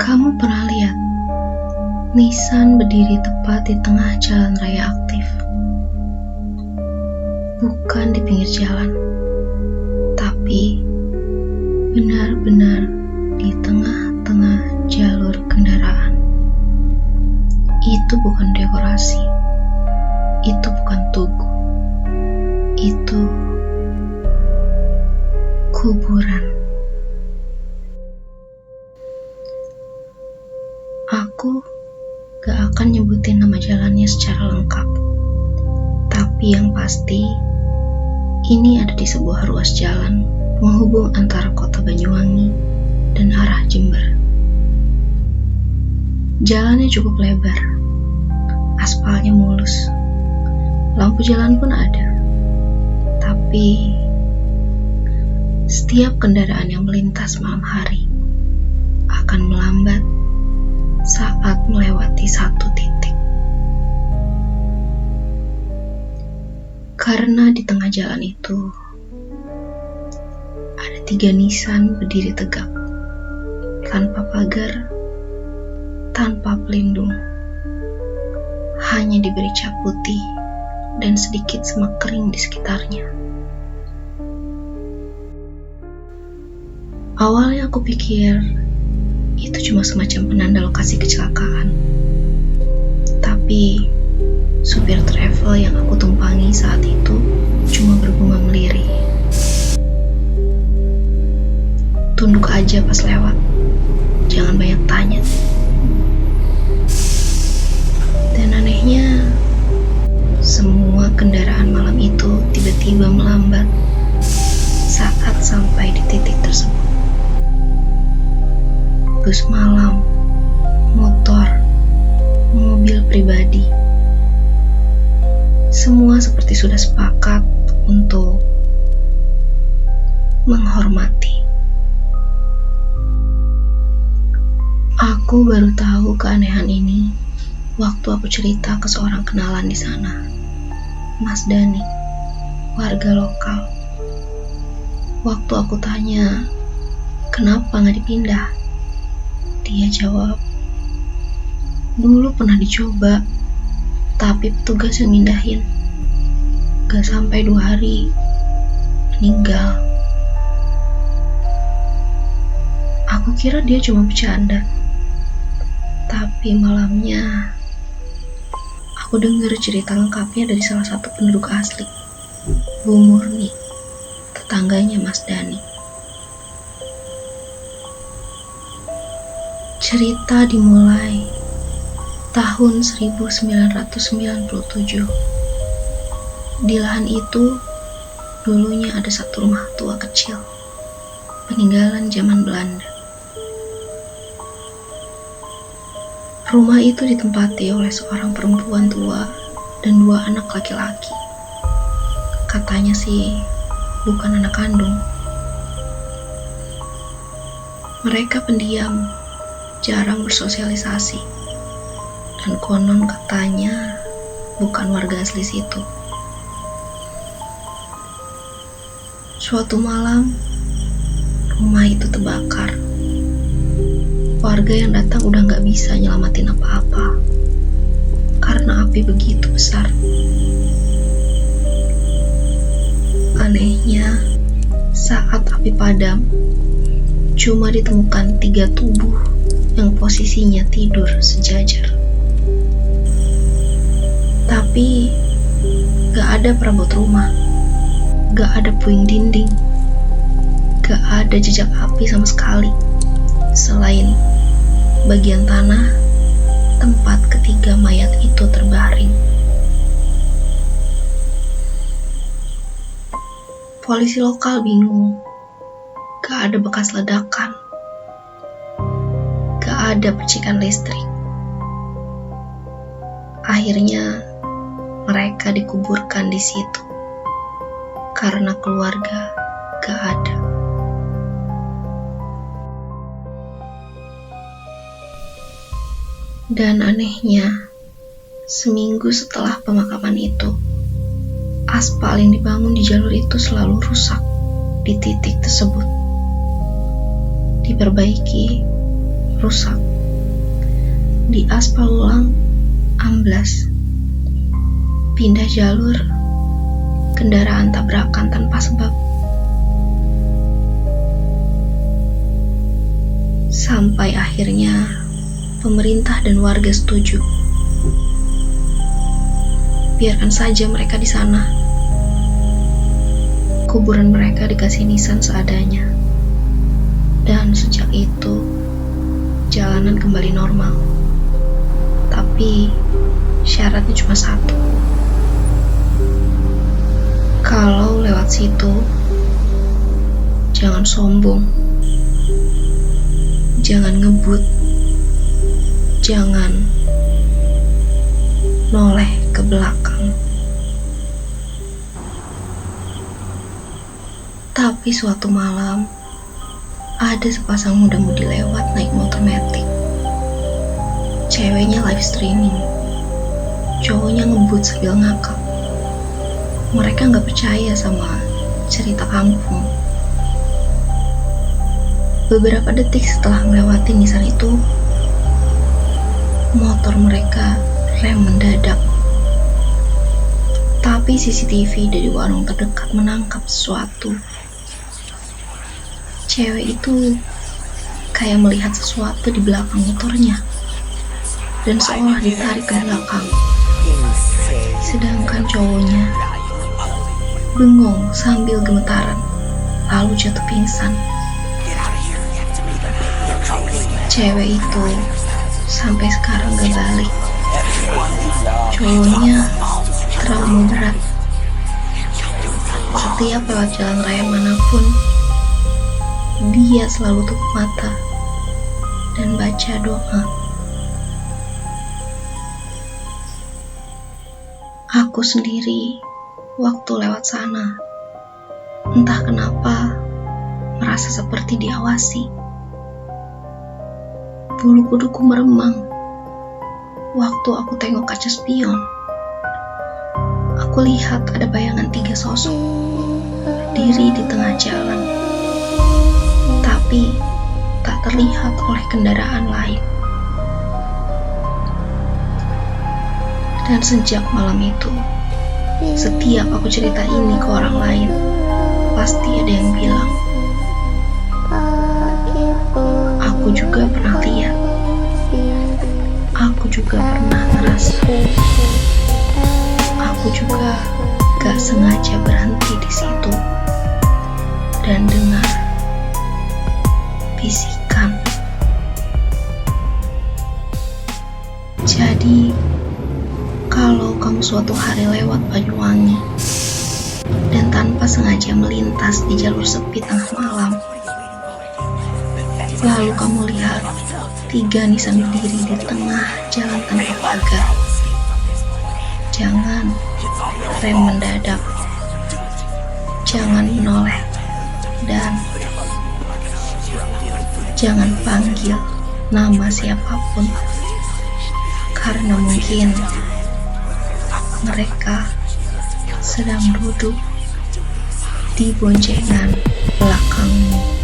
Kamu pernah lihat Nissan berdiri tepat di tengah jalan raya aktif? Bukan di pinggir jalan, tapi benar-benar di tengah-tengah jalur kendaraan. Itu bukan dekorasi, itu bukan tugu, itu kuburan. Aku gak akan nyebutin nama jalannya secara lengkap, tapi yang pasti ini ada di sebuah ruas jalan penghubung antara kota Banyuwangi dan arah Jember. Jalannya cukup lebar, aspalnya mulus, lampu jalan pun ada, tapi setiap kendaraan yang melintas malam hari akan melambat saat melewati satu titik. Karena di tengah jalan itu ada 3 Nissan berdiri tegak, tanpa pagar, tanpa pelindung, hanya diberi cat putih dan sedikit semak kering di sekitarnya. Awalnya aku pikir itu cuma semacam penanda lokasi kecelakaan. Tapi supir travel yang aku tumpangi saat itu cuma bergumam lirih. Tunduk aja pas lewat, jangan banyak tanya. Dan anehnya, semua kendaraan malam itu tiba-tiba melambat saat sampai di titik tersebut. Bus malam, motor, mobil pribadi, semua seperti sudah sepakat untuk menghormati. Aku baru tahu keanehan ini waktu aku cerita ke seorang kenalan di sana, Mas Dani, warga lokal. Waktu aku tanya, kenapa nggak dipindah? Dia jawab, dulu pernah dicoba, tapi petugas yang mindahin. Gak sampai 2 hari, meninggal. Aku kira dia cuma bercanda, tapi malamnya aku dengar cerita lengkapnya dari salah satu penduduk asli, Bu Murni, tetangganya Mas Dani. Cerita dimulai tahun 1997. Di lahan itu, dulunya ada satu rumah tua kecil, peninggalan zaman Belanda. Rumah itu ditempati oleh seorang perempuan tua dan 2 anak laki-laki. Katanya sih, bukan anak kandung. Mereka pendiam, jarang bersosialisasi, dan konon katanya bukan warga asli situ. Suatu malam, rumah itu terbakar. Warga yang datang udah gak bisa nyelamatin apa-apa karena api begitu besar. Anehnya, saat api padam, cuma ditemukan 3 tubuh yang posisinya tidur sejajar. Tapi gak ada perabot rumah, gak ada puing dinding, gak ada jejak api sama sekali, selain bagian tanah tempat ketiga mayat itu terbaring. Polisi lokal bingung, gak ada bekas ledakan, gak ada percikan listrik. Akhirnya mereka dikuburkan di situ karena keluarga gak ada. Dan anehnya, seminggu setelah pemakaman itu, aspal yang dibangun di jalur itu selalu rusak di titik tersebut. Diperbaiki, rusak. Di aspal ulang, amblas. Pindah jalur, kendaraan tabrakan tanpa sebab. Sampai akhirnya pemerintah dan warga setuju. Biarkan saja mereka di sana. Kuburan mereka dikasih nisan seadanya. Dan sejak itu, jalanan kembali normal. Tapi syaratnya cuma satu. Kalau lewat situ, jangan sombong. Jangan ngebut. Jangan noleh ke belakang. Tapi suatu malam, ada sepasang muda-mudi lewat naik motor metik. Ceweknya live streaming, cowoknya ngebut sambil ngakak. Mereka gak percaya sama cerita kampung. Beberapa detik setelah melewati nisan itu, motor mereka rem mendadak. Tapi CCTV dari warung terdekat menangkap sesuatu. Cewek itu kayak melihat sesuatu di belakang motornya dan seolah ditarik ke belakang. Sedangkan cowoknya bengong sambil gemetaran, lalu jatuh pingsan. Cewek itu sampai sekarang gak balik. Cowoknya trauma berat. Setiap lewat jalan raya manapun, dia selalu tutup mata dan baca doa. Aku sendiri waktu lewat sana, entah kenapa merasa seperti diawasi. Bulu kuduku meremang waktu aku tengok kaca spion. Aku lihat ada bayangan 3 sosok berdiri di tengah jalan, tapi tak terlihat oleh kendaraan lain. Dan sejak malam itu, setiap aku cerita ini ke orang lain, pasti ada yang bilang, aku juga pernah lihat, aku juga pernah ngerasa, aku juga gak sengaja berhenti di situ dan dengar bisikan. Jadi, kalau kamu suatu hari lewat Banyuwangi dan tanpa sengaja melintas di jalur sepi tengah malam, lalu kamu lihat 3 nisan berdiri di tengah jalan tanpa pagar, jangan rem mendadak, jangan menoleh, dan jangan panggil nama siapapun, karena mungkin mereka sedang duduk di boncengan belakangmu.